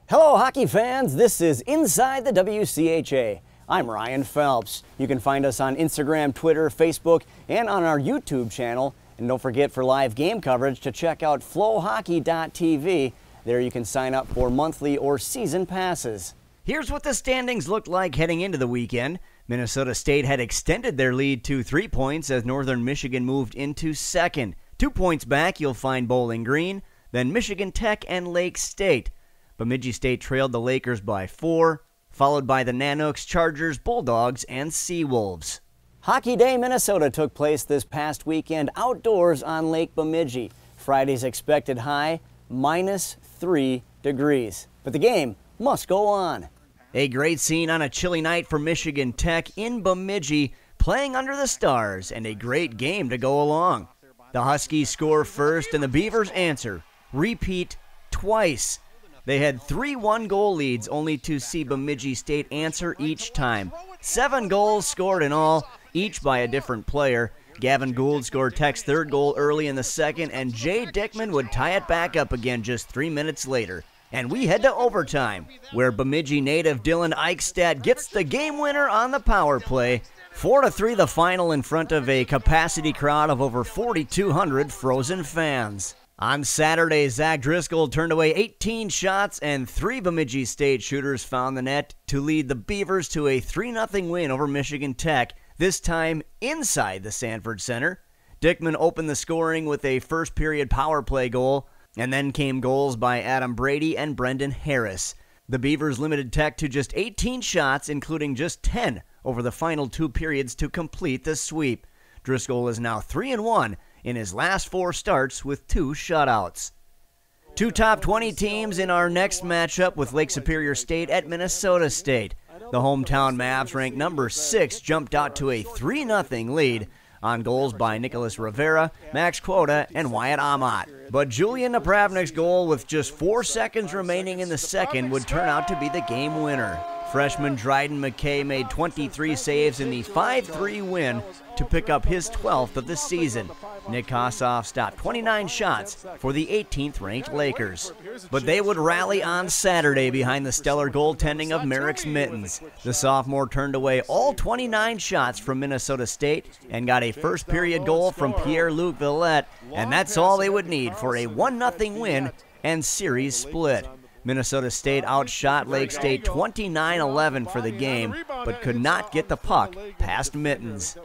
Hello hockey fans, this is Inside the WCHA. I'm Ryan Phelps. You can find us on Instagram, Twitter, Facebook, and on our YouTube channel. And don't forget, for live game coverage, to check out flowhockey.tv. There you can sign up for monthly or season passes. Here's what the standings looked like heading into the weekend. Minnesota State had extended their lead to 3 points as Northern Michigan moved into second. 2 points back, you'll find Bowling Green, then Michigan Tech and Lake State. Bemidji State trailed the Lakers by 4, followed by the Nanooks, Chargers, Bulldogs, and Seawolves. Hockey Day Minnesota took place this past weekend outdoors on Lake Bemidji. Friday's expected high, -3 degrees. But the game must go on. A great scene on a chilly night for Michigan Tech in Bemidji, playing under the stars, and a great game to go along. The Huskies score first and the Beavers answer. Repeat twice. They had 3 one-goal leads, only to see Bemidji State answer each time. 7 goals scored in all, each by a different player. Gavin Gould scored Tech's 3rd goal early in the second, and Jay Dickman would tie it back up again just 3 minutes later. And we head to overtime, where Bemidji native Dylan Eichstadt gets the game winner on the power play. 4-3 the final in front of a capacity crowd of over 4,200 frozen fans. On Saturday, Zach Driscoll turned away 18 shots, and 3 Bemidji State shooters found the net to lead the Beavers to a 3-0 win over Michigan Tech, this time inside the Sanford Center. Dickman opened the scoring with a first-period power play goal, and then came goals by Adam Brady and Brendan Harris. The Beavers limited Tech to just 18 shots, including just 10 over the final 2 periods to complete the sweep. Driscoll is now 3-1 in his last 4 starts with 2 shutouts. 2 top 20 teams in our next matchup with Lake Superior State at Minnesota State. The hometown Mavs, ranked number 6, jumped out to a 3-0 lead on goals by Nicholas Rivera, Max Quota, and Wyatt Amat. But Julian Napravnik's goal with just 4 seconds remaining in the second would turn out to be the game winner. Freshman Dryden McKay made 23 saves in the 5-3 win to pick up his 12th of the season. Nick Kossoff stopped 29 shots for the 18th-ranked Lakers. But they would rally on Saturday behind the stellar goaltending of Merrick's Mittens. The sophomore turned away all 29 shots from Minnesota State and got a first-period goal from Pierre-Luc Villette, and that's all they would need for a 1-0 win and series split. Minnesota State outshot Lake State 29-11 for the game, but could not get the puck past Mittens.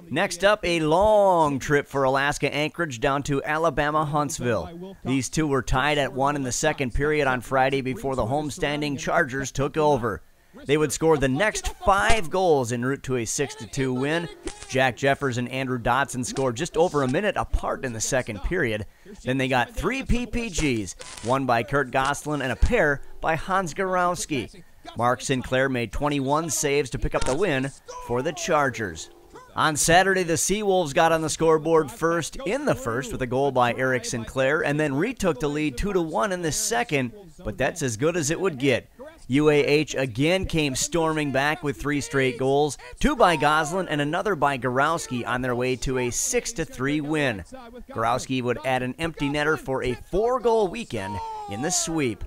Next up, a long trip for Alaska Anchorage down to Alabama Huntsville. These two were tied at 1 in the second period on Friday before the homestanding Chargers took over. They would score the next 5 goals en route to a 6-2 win. Jack Jeffers and Andrew Dotson scored just over a minute apart in the second period. Then they got 3 PPGs, one by Kurt Goslin and a pair by Hans Garowski. Mark Sinclair made 21 saves to pick up the win for the Chargers. On Saturday, the Seawolves got on the scoreboard first in the first with a goal by Eric Sinclair, and then retook the lead 2-1 in the second, but that's as good as it would get. UAH again came storming back with 3 straight goals, 2 by Goslin and another by Garowski on their way to a 6-3 win. Garowski would add an empty netter for a 4-goal weekend in the sweep.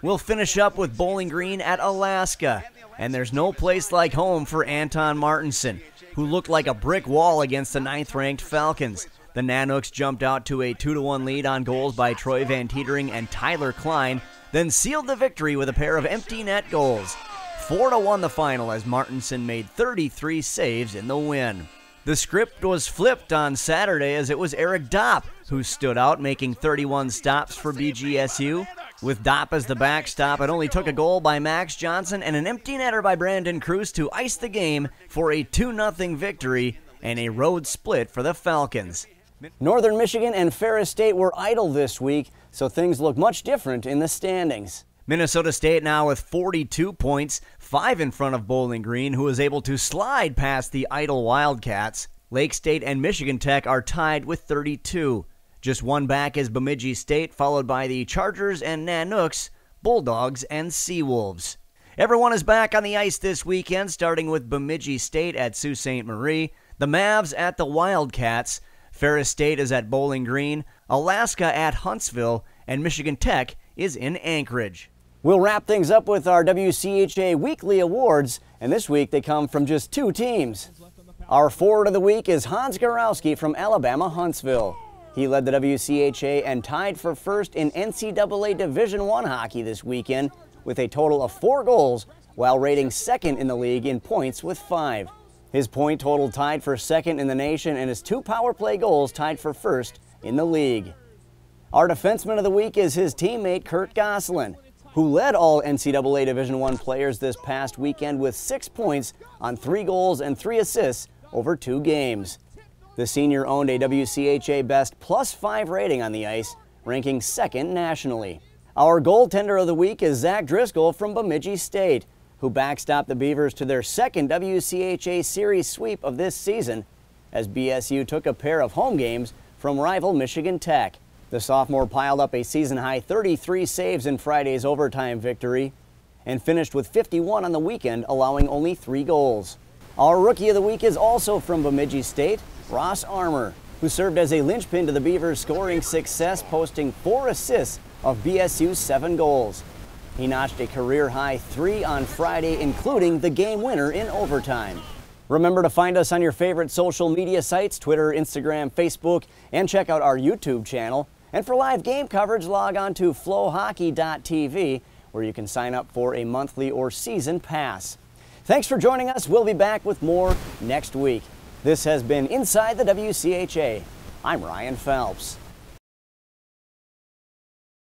We'll finish up with Bowling Green at Alaska, and there's no place like home for Anton Martinson, who looked like a brick wall against the 9th-ranked Falcons. The Nanooks jumped out to a 2-1 lead on goals by Troy Van Tetering and Tyler Klein, then sealed the victory with a pair of empty net goals. 4-1 the final as Martinson made 33 saves in the win. The script was flipped on Saturday as it was Eric Dopp who stood out, making 31 stops for BGSU. With Dopp as the backstop, it only took a goal by Max Johnson and an empty netter by Brandon Cruz to ice the game for a 2-0 victory and a road split for the Falcons. Northern Michigan and Ferris State were idle this week, so things look much different in the standings. Minnesota State now with 42 points, 5 in front of Bowling Green, who was able to slide past the idle Wildcats. Lake State and Michigan Tech are tied with 32. Just 1 back is Bemidji State, followed by the Chargers and Nanooks, Bulldogs, and Seawolves. Everyone is back on the ice this weekend, starting with Bemidji State at Sault Ste. Marie, the Mavs at the Wildcats, Ferris State is at Bowling Green, Alaska at Huntsville, and Michigan Tech is in Anchorage. We'll wrap things up with our WCHA weekly awards, and this week they come from just 2 teams. Our forward of the week is Hans Garowski from Alabama, Huntsville. He led the WCHA and tied for first in NCAA Division I hockey this weekend with a total of 4 goals, while rating second in the league in points with 5. His point total tied for second in the nation, and his 2 power play goals tied for first in the league. Our defenseman of the week is his teammate Kurt Gosselin, who led all NCAA Division I players this past weekend with 6 points on 3 goals and 3 assists over 2 games. The senior owned a WCHA best +5 rating on the ice, ranking second nationally. Our goaltender of the week is Zach Driscoll from Bemidji State, who backstopped the Beavers to their second WCHA series sweep of this season, as BSU took a pair of home games from rival Michigan Tech. The sophomore piled up a season-high 33 saves in Friday's overtime victory and finished with 51 on the weekend, allowing only 3 goals. Our rookie of the week is also from Bemidji State, Ross Armour, who served as a linchpin to the Beavers' scoring success, posting 4 assists of BSU's 7 goals. He notched a career-high 3 on Friday, including the game winner in overtime. Remember to find us on your favorite social media sites, Twitter, Instagram, Facebook, and check out our YouTube channel. And for live game coverage, log on to flowhockey.tv, where you can sign up for a monthly or season pass. Thanks for joining us. We'll be back with more next week. This has been Inside the WCHA. I'm Ryan Phelps.